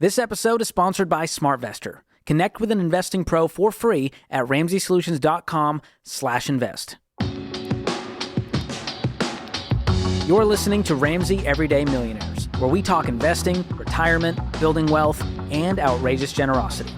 This episode is sponsored by SmartVestor. Connect with an investing pro for free at RamseySolutions.com/invest. You're listening to Ramsey Everyday Millionaires, where we talk investing, retirement, building wealth, and outrageous generosity.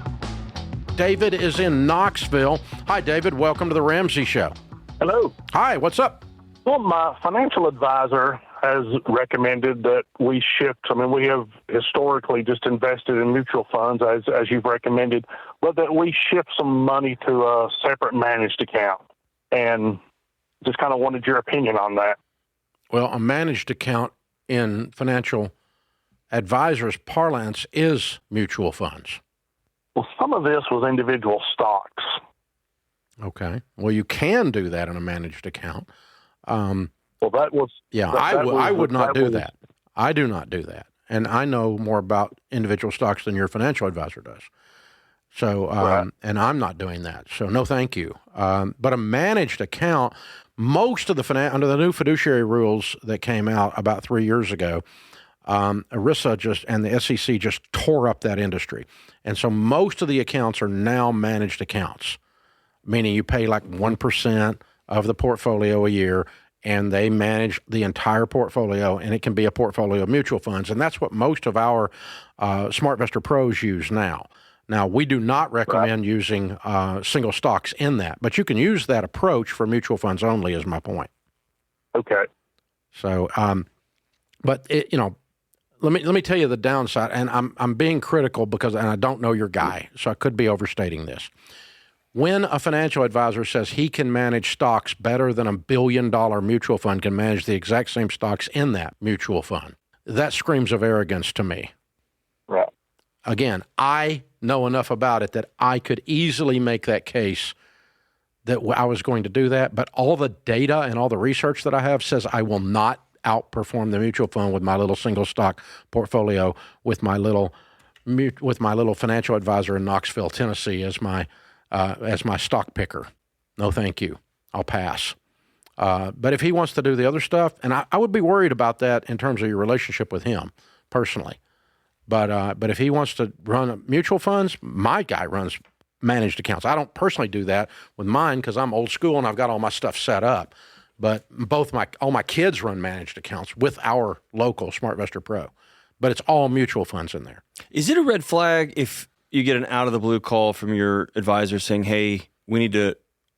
David is in Knoxville. Hi, David. Welcome to the Ramsey Show. Hello. Hi, what's up? Well, my financial advisor has recommended that we shift. I mean, we have historically just invested in mutual funds, as you've recommended, but that we shift some money to a separate managed account. And just kind of wanted your opinion on that. Well, a managed account in financial advisors' parlance is mutual funds. Well, some of this was individual stocks. Okay. Well, you can do that in a managed account. Well, that was... Yeah, I would not do that. I do not do that. And I know more about individual stocks than your financial advisor does. So, Right. And I'm not doing that. So no, thank you. But a managed account, most of the under the new fiduciary rules that came out about 3 years ago, ERISA and the SEC just tore up that industry. And so most of the accounts are now managed accounts, meaning you pay like 1% of the portfolio a year, and they manage the entire portfolio, and it can be a portfolio of mutual funds. And that's what most of our SmartVestor pros use now. Now, we do not recommend using single stocks in that, but you can use that approach for mutual funds only, is my point. Okay. So, but let me tell you the downside, and I'm being critical and I don't know your guy, so I could be overstating this. When a financial advisor says he can manage stocks better than $1 billion mutual fund can manage the exact same stocks in that mutual fund, that screams of arrogance to me. Right. Again, I know enough about it that I could easily make that case that I was going to do that, but all the data and all the research that I have says I will not outperform the mutual fund with my little single stock portfolio with my little financial advisor in Knoxville, Tennessee as my stock picker. No, thank you. I'll pass. But if he wants to do the other stuff, and I would be worried about that in terms of your relationship with him personally. But if he wants to run mutual funds, my guy runs managed accounts. I don't personally do that with mine because I'm old school and I've got all my stuff set up. But all my kids run managed accounts with our local SmartVestor Pro. But it's all mutual funds in there. Is it a red flag if you get an out-of-the-blue call from your advisor saying, hey,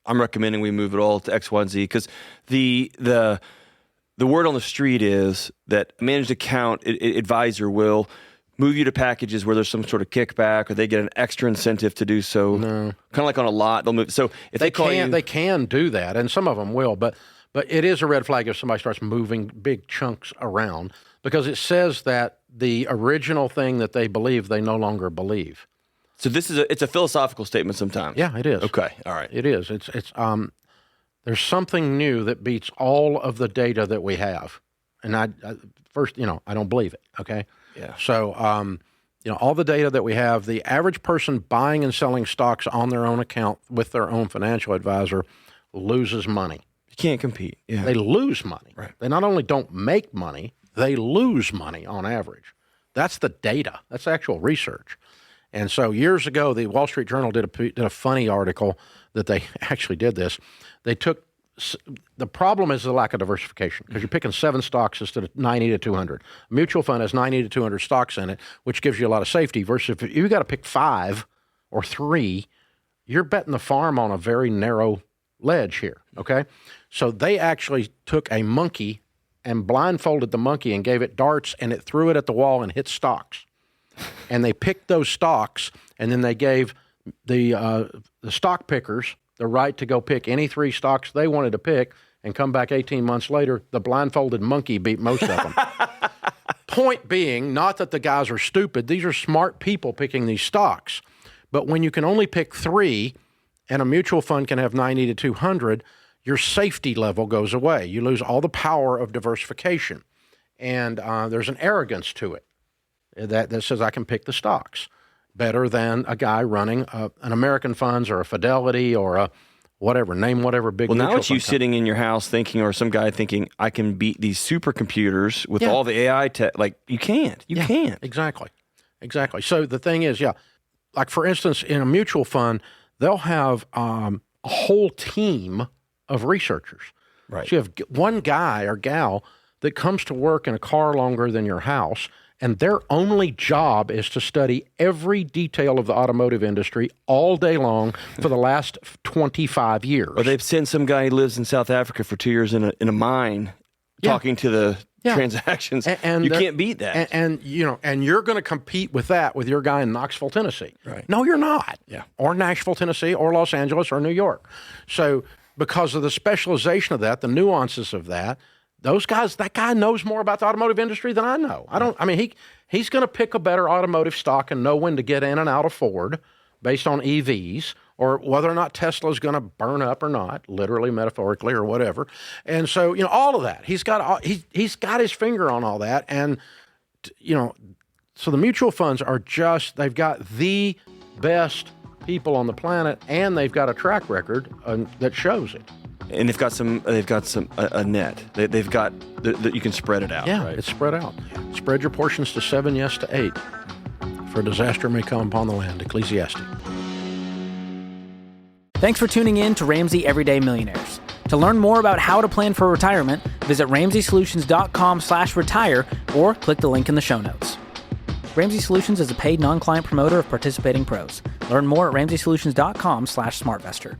I'm recommending we move it all to X, Y, and Z? Because the word on the street is that a managed account advisor will move you to packages where there's some sort of kickback or they get an extra incentive to do so. No. Kind of like on a lot, they'll move. So if they call you... They can do that, and some of them will, but it is a red flag if somebody starts moving big chunks around because it says that the original thing that they believe, they no longer believe. So it's a philosophical statement sometimes. Yeah, it is. Okay, all right. It is. It's there's something new that beats all of the data that we have, and I don't believe it. Okay. Yeah. So all the data that we have, the average person buying and selling stocks on their own account with their own financial advisor loses money. You can't compete. Yeah. They lose money. Right. They not only don't make money, they lose money on average. That's the data. That's actual research. And so years ago, the Wall Street Journal did a funny article that they actually did this. They took the problem is the lack of diversification because you're picking 7 stocks instead of 90 to 200. A mutual fund has 90 to 200 stocks in it, which gives you a lot of safety. Versus if you got to pick 5 or 3, you're betting the farm on a very narrow ledge here. Okay, so they actually took a monkey and blindfolded the monkey and gave it darts, and it threw it at the wall and hit stocks. And they picked those stocks, and then they gave the stock pickers the right to go pick any 3 stocks they wanted to pick and come back 18 months later. The blindfolded monkey beat most of them. Point being, not that the guys are stupid. These are smart people picking these stocks. But when you can only pick 3 and a mutual fund can have 90 to 200, your safety level goes away. You lose all the power of diversification. And there's an arrogance to it that says I can pick the stocks better than a guy running an American Funds or a Fidelity or a whatever, name whatever big mutual fund. Well, now it's you sitting in your house thinking, or some guy thinking, I can beat these supercomputers with all the AI tech. Like, you can't. You can't. Exactly. exactly. So the thing is, like for instance, in a mutual fund, they'll have a whole team of researchers. Right. So you have one guy or gal that comes to work in a car longer than your house, and their only job is to study every detail of the automotive industry all day long for the last 25 years. Or they've sent some guy who lives in South Africa for 2 years in a mine talking to the transactions. And you can't beat that. And you're going to compete with that with your guy in Knoxville, Tennessee. Right. No, you're not. Yeah. Or Nashville, Tennessee, or Los Angeles, or New York. So because of the specialization of that, the nuances of that, that guy knows more about the automotive industry than I know. He's going to pick a better automotive stock and know when to get in and out of Ford based on EVs, or whether or not Tesla's going to burn up or not, literally, metaphorically, or whatever. And so, all of that. He's got his finger on all that. And, so the mutual funds are they've got the best people on the planet, and they've got a track record that shows it. And they've got a net. They've got you can spread it out. Yeah, right? It's spread out. Spread your portions to 7, yes to 8. For a disaster may come upon the land. Ecclesiastes. Thanks for tuning in to Ramsey Everyday Millionaires. To learn more about how to plan for retirement, visit RamseySolutions.com/retire or click the link in the show notes. Ramsey Solutions is a paid non-client promoter of participating pros. Learn more at RamseySolutions.com/SmartVestor.